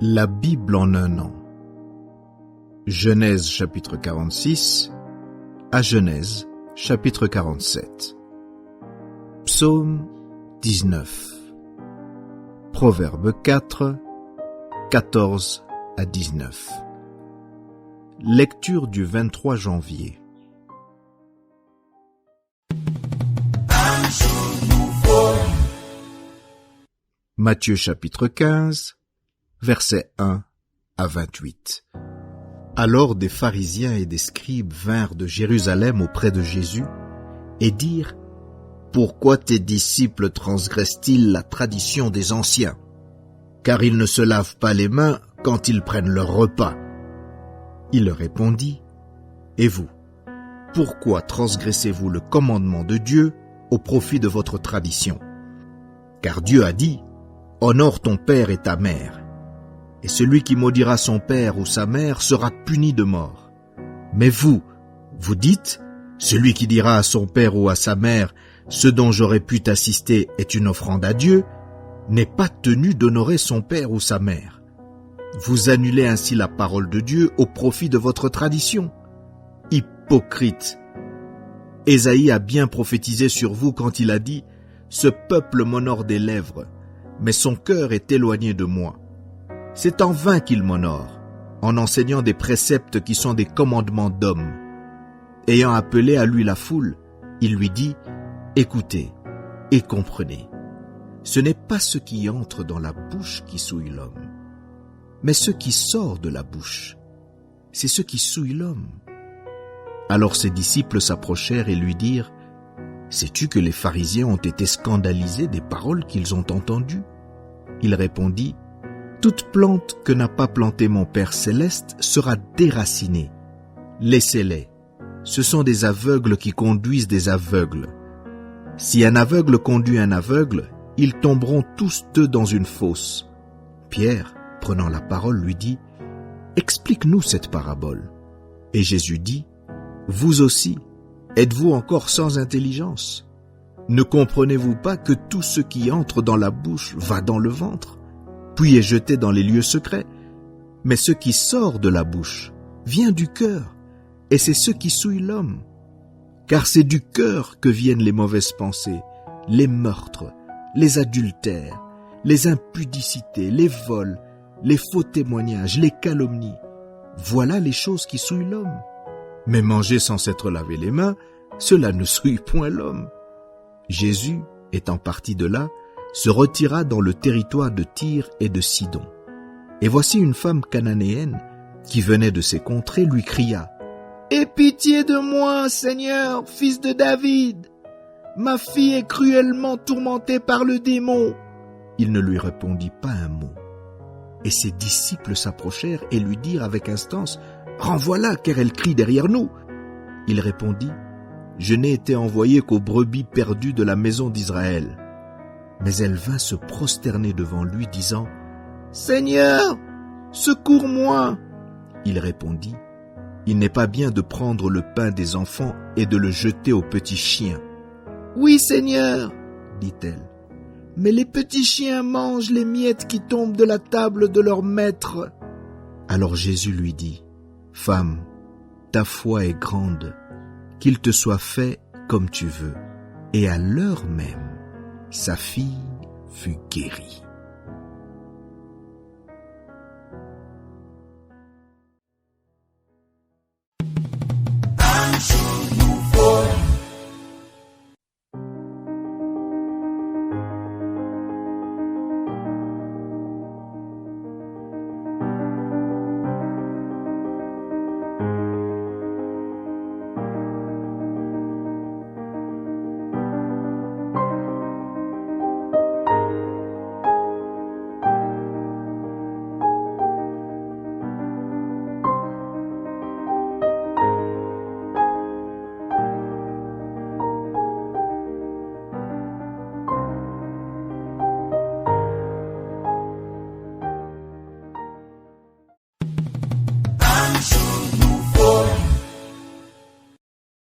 La Bible en un an. Genèse chapitre 46 à Genèse chapitre 47. Psaume 19. Proverbe 4, 14 à 19. Lecture du 23 janvier. Matthieu chapitre 15, versets 1 à 28. Alors des pharisiens et des scribes vinrent de Jérusalem auprès de Jésus et dirent : Pourquoi tes disciples transgressent-ils la tradition des anciens ? Car ils ne se lavent pas les mains quand ils prennent leur repas. Il leur répondit : Et vous, pourquoi transgressez-vous le commandement de Dieu au profit de votre tradition ? Car Dieu a dit : Honore ton père et ta mère. Et celui qui maudira son père ou sa mère sera puni de mort. Mais vous dites : Celui qui dira à son père ou à sa mère : Ce dont j'aurais pu t'assister est une offrande à Dieu, n'est pas tenu d'honorer son père ou sa mère. Vous annulez ainsi la parole de Dieu au profit de votre tradition. Hypocrite! Ésaïe a bien prophétisé sur vous quand il a dit : Ce peuple m'honore des lèvres, mais son cœur est éloigné de moi. C'est en vain qu'il m'honore, en enseignant des préceptes qui sont des commandements d'hommes. Ayant appelé à lui la foule, il lui dit : Écoutez et comprenez. Ce n'est pas ce qui entre dans la bouche qui souille l'homme, mais ce qui sort de la bouche. C'est ce qui souille l'homme. Alors ses disciples s'approchèrent et lui dirent : Sais-tu que les pharisiens ont été scandalisés des paroles qu'ils ont entendues ? Il répondit : Toute plante que n'a pas plantée mon Père céleste sera déracinée. Laissez-les. Ce sont des aveugles qui conduisent des aveugles. Si un aveugle conduit un aveugle, ils tomberont tous deux dans une fosse. Pierre, prenant la parole, lui dit : Explique-nous cette parabole. Et Jésus dit : Vous aussi, êtes-vous encore sans intelligence ? Ne comprenez-vous pas que tout ce qui entre dans la bouche va dans le ventre, puis est jeté dans les lieux secrets ? Mais ce qui sort de la bouche vient du cœur, et c'est ce qui souille l'homme. Car c'est du cœur que viennent les mauvaises pensées, les meurtres, les adultères, les impudicités, les vols, les faux témoignages, les calomnies. Voilà les choses qui souillent l'homme. Mais manger sans s'être lavé les mains, cela ne souille point l'homme. Jésus, étant parti de là, se retira dans le territoire de Tyr et de Sidon. Et voici une femme cananéenne qui venait de ces contrées lui cria : Aie pitié de moi, Seigneur, fils de David. Ma fille est cruellement tourmentée par le démon. Il ne lui répondit pas un mot. Et ses disciples s'approchèrent et lui dirent avec instance : Renvoie-la, car elle crie derrière nous. Il répondit : Je n'ai été envoyé qu'aux brebis perdues de la maison d'Israël. Mais elle vint se prosterner devant lui, disant : Seigneur, secours-moi. Il répondit : Il n'est pas bien de prendre le pain des enfants et de le jeter aux petits chiens. Oui, Seigneur, dit-elle, mais les petits chiens mangent les miettes qui tombent de la table de leur maître. Alors Jésus lui dit : Femme, ta foi est grande, qu'il te soit fait comme tu veux. Et à l'heure même, sa fille fut guérie.